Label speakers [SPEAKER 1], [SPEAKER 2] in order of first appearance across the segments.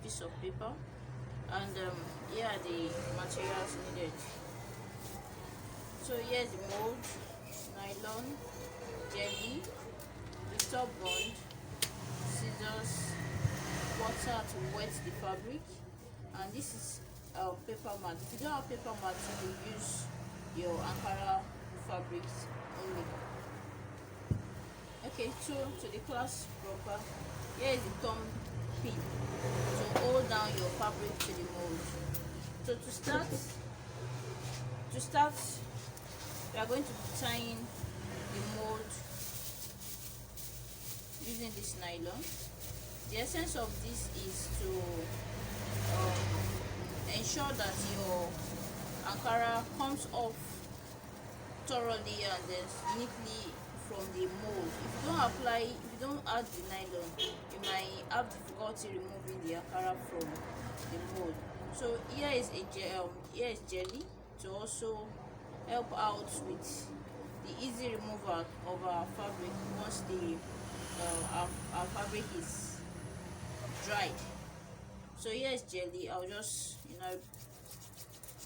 [SPEAKER 1] piece of paper, and here are the materials needed. So here's the mold, nylon, jelly, the top bond, scissors, water to wet the fabric, and this is paper mat. If you don't have paper mat, you can use your Ankara fabrics only. Okay, so to the class proper, here is the thumb pin to hold down your fabric to the mold. So to start we are going to be tying the mold using this nylon. The essence of this is to ensure that your Ankara comes off thoroughly and then neatly from the mold. If you don't add the nylon, you might have difficulty removing the Ankara from the mold. So here is jelly to also help out with the easy removal of our fabric once our fabric is dried. So here is jelly. I'll just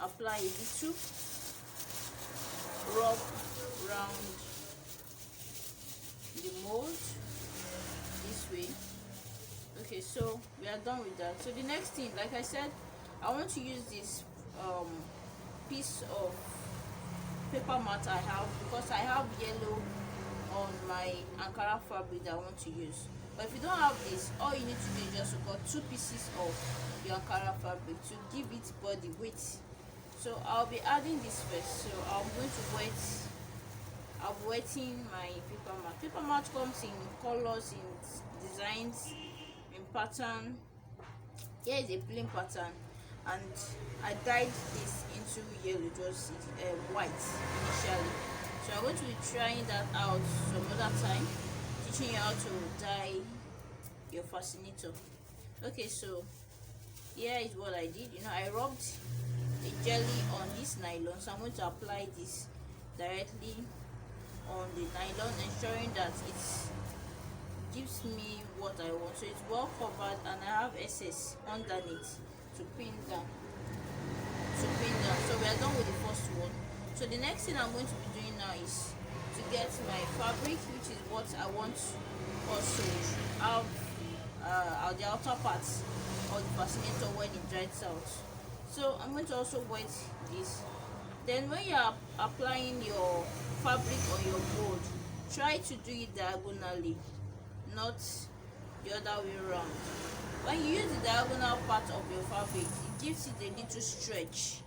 [SPEAKER 1] apply a little, rub around the mold this way. Okay, so we are done with that. So the next thing, like I said, I want to use this piece of paper mat I have, because I have yellow on my Ankara fabric that I want to use. But if you don't have this, all you need to do is just cut 2 pieces of your Ankara fabric to give it body weight. So I'll be adding this first. So I'm wetting my paper mat. Paper mat comes in colors, in designs, in pattern. Here is a plain pattern, and I dyed this into yellow. It was white initially. So I'm going to be trying that out some other time, teaching you how to dye your fascinator. Okay, so here is what I did. I rubbed a jelly on this nylon, so I'm going to apply this directly on the nylon, ensuring that it gives me what I want. So it's well covered, and I have excess underneath to pin down. So we are done with the first one. So the next thing I'm going to be doing now is to get my fabric, which is what I want also to have the outer parts of the fascinator when it dries out. So I'm going to also wet this. Then when you are applying your fabric on your mold, try to do it diagonally, not the other way around. When you use the diagonal part of your fabric, it gives it a little stretch,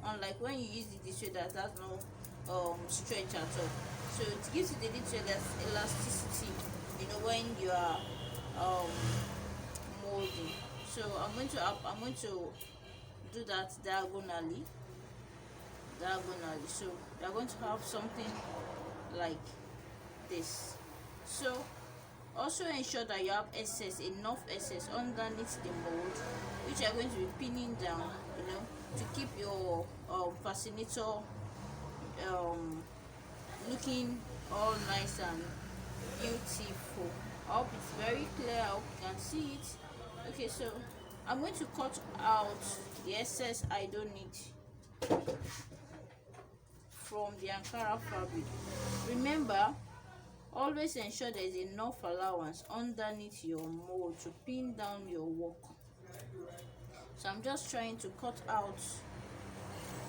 [SPEAKER 1] unlike when you use it this way that has no stretch at all. So it gives it a little elasticity when you are molding. So I'm going to do that diagonally. So we are going to have something like this. So also ensure that you have enough excess underneath the mold, which you are going to be pinning down, to keep your fascinator looking all nice and beautiful. I hope it's very clear. I hope you can see it. Okay, so I'm going to cut out the excess I don't need from the Ankara fabric. Remember, always ensure there is enough allowance underneath your mold to pin down your work. So I'm just trying to cut out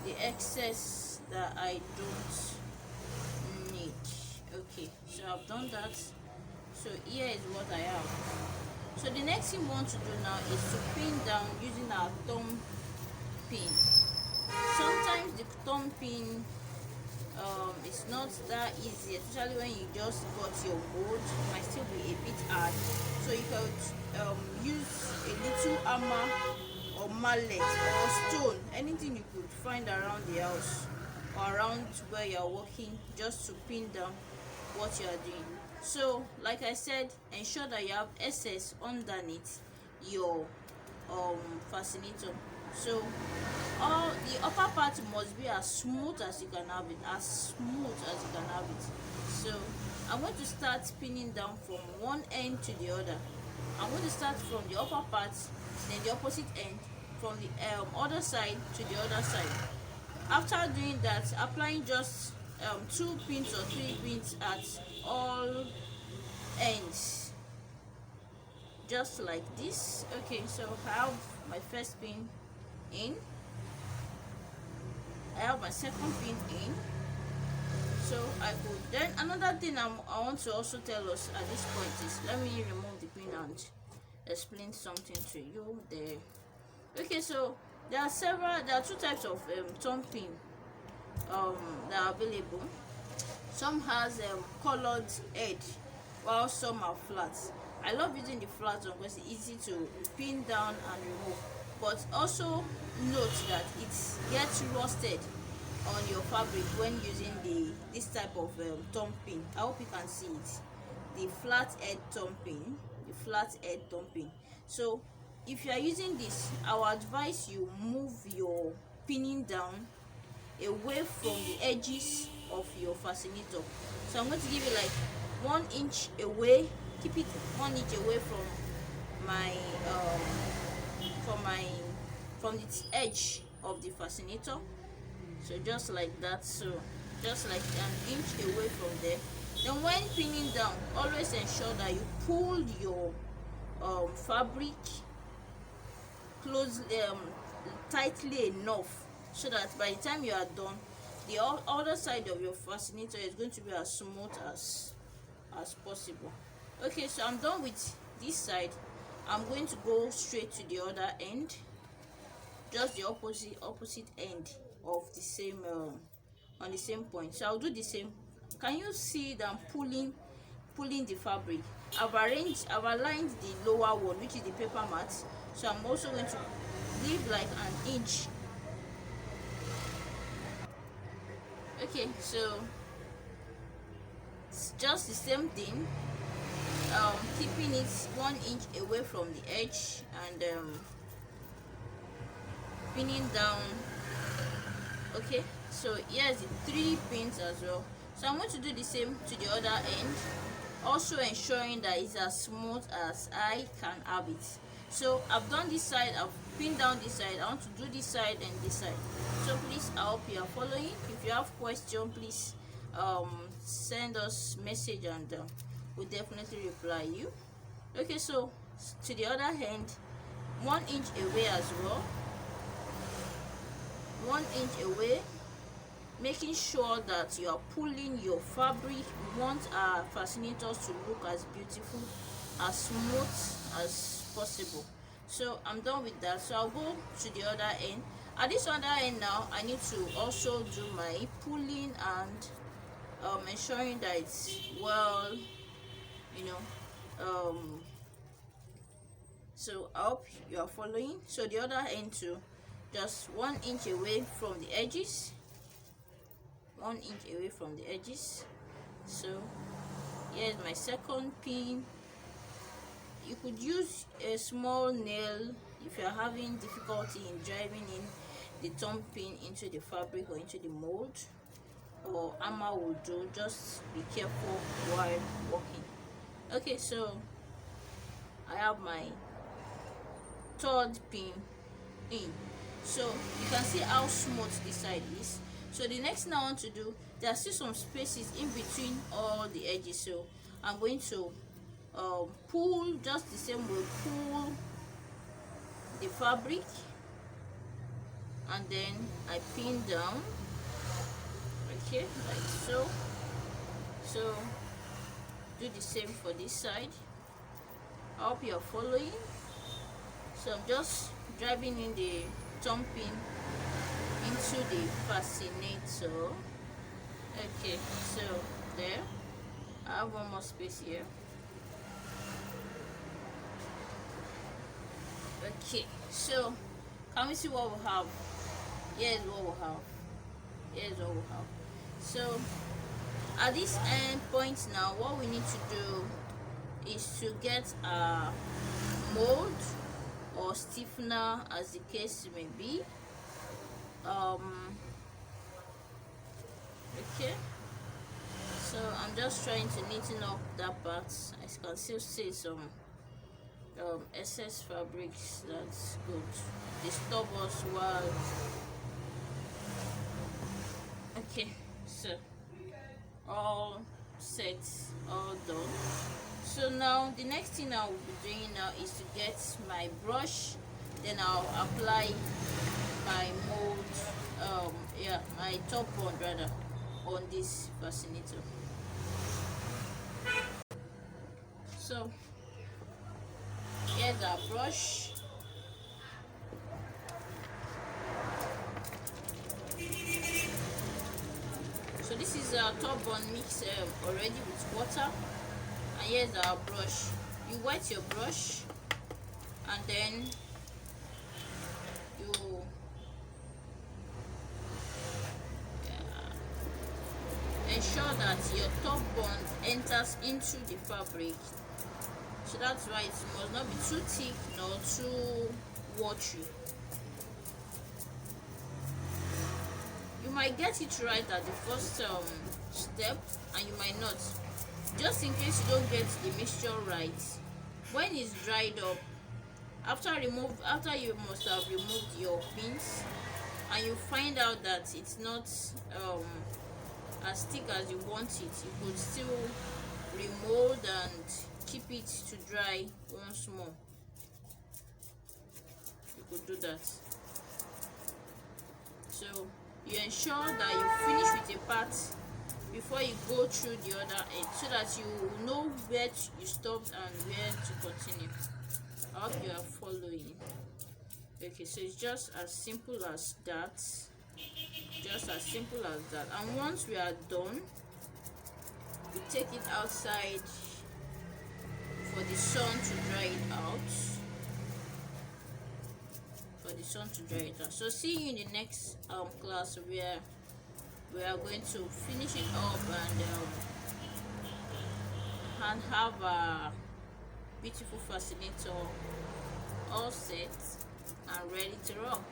[SPEAKER 1] the excess that I don't need. Okay, so I've done that. So here is what I have. So the next thing we want to do now is to pin down using our thumb pin. Sometimes the thumb pin it's not that easy, especially when you just got your mold. It might still be a bit hard, so you could use a little hammer or mallet or stone, anything you could find around the house or around where you're working, just to pin down what you are doing. So like I said, ensure that you have excess underneath your fascinator. So all the upper part must be as smooth as you can have it, So I'm going to start pinning down from one end to the other. I'm going to start from the upper part, then the opposite end, from the other side to the other side. After doing that, applying just 2 pins or 3 pins at all ends, just like this. Okay, so I have my first pin in, I have my second pin in. So I could, then another thing I want to also tell us at this point is, let me remove the pin and explain something to you there. Okay, so there are two types of thumb pin that are available. Some has colored edge, while some are flat. I love using the flat one because it's easy to pin down and remove, but also note that it gets rusted on your fabric when using this type of thumb pin. I hope you can see it, the flat edge thumb pin, the flat edge thumb pin. So if you are using this, I will advise you move your pinning down away from the edges of your fascinator. So I'm going to give you like 1 inch away, keep it 1 inch away from my from the edge of the fascinator. So just like that, so just like 1 inch away from there. Then when pinning down, always ensure that you pull your fabric closely, tightly enough, so that by the time you are done, the other side of your fascinator is going to be as smooth as possible. Okay, so I'm done with this side. I'm going to go straight to the other end, just the opposite end of the same on the same point. So I'll do the same. Can you see that I'm pulling the fabric? I've aligned the lower one, which is the paper mat. So I'm also going to leave like 1 inch. Okay, so it's just the same thing, keeping it 1 inch away from the edge and pinning down. Okay, so here's the 3 pins as well. So I'm going to do the same to the other end, also ensuring that it's as smooth as I can have it. So I've done this side, I've pinned down this side. I want to do this side and this side. So please, I hope you are following. If you have question, please send us message and we'll definitely reply you. Okay, so to the other hand, 1 inch away as well, 1 inch away, making sure that you are pulling your fabric. We want our fascinators to look as beautiful, as smooth as possible. So I'm done with that, so I'll go to the other end. At this other end now, I need to also do my pulling and ensuring that it's well, you know. So I hope you are following. So the other end too, just 1 inch away from the edges, 1 inch away from the edges. So here's my second pin. You could use a small nail if you are having difficulty in driving in the thumb pin into the fabric or into the mold, or hammer will do. Just be careful while working. Okay, so I have my third pin in, so you can see how smooth this side is. So the next thing I want to do, there are still some spaces in between all the edges, so I'm going to pull just the same way, pull the fabric and then I pin down. Okay, like so. So do the same for this side. I hope you are following. So I'm just driving in the thumb pin into the fascinator. Okay, so there, I have one more space here. Okay, so can we see what we have? Here's what we have. Here's what we have. So at this end point now, what we need to do is to get a mold or stiffener, as the case may be. Okay, so I'm just trying to neaten up that part. I can still see some excess fabrics. That's good. Disturb us while okay. So all set, all done. So now the next thing I will be doing now is to get my brush, then I'll apply my mold, yeah, my top bond rather, on this fascinator. So here's our brush. So this is our top bond mix already with water, and here's our brush. You wet your brush and then you ensure that your top bond enters into the fabric. So that's why it must not be too thick nor too watery. You might get it right at the first step, and you might not. Just in case you don't get the mixture right, when it's dried up, after you must have removed your pins, and you find out that it's not as thick as you want it, you could still remold and keep it to dry once more. You could do that. So you ensure that you finish with a part before you go through the other end, so that you know where you stopped and where to continue. I hope you are following. Okay, so it's just as simple as that. Just as simple as that. And once we are done, we take it outside for the sun to dry it out. So see you in the next class, where we are going to finish it up and have a beautiful fascinator all set and ready to rock.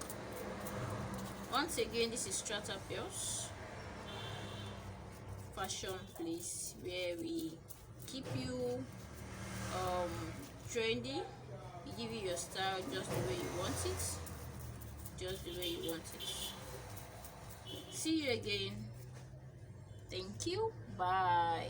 [SPEAKER 1] Once again, this is Stratapios fashion place, where we keep you trendy. We give you your style just the way you want it. See you again. Thank you. Bye.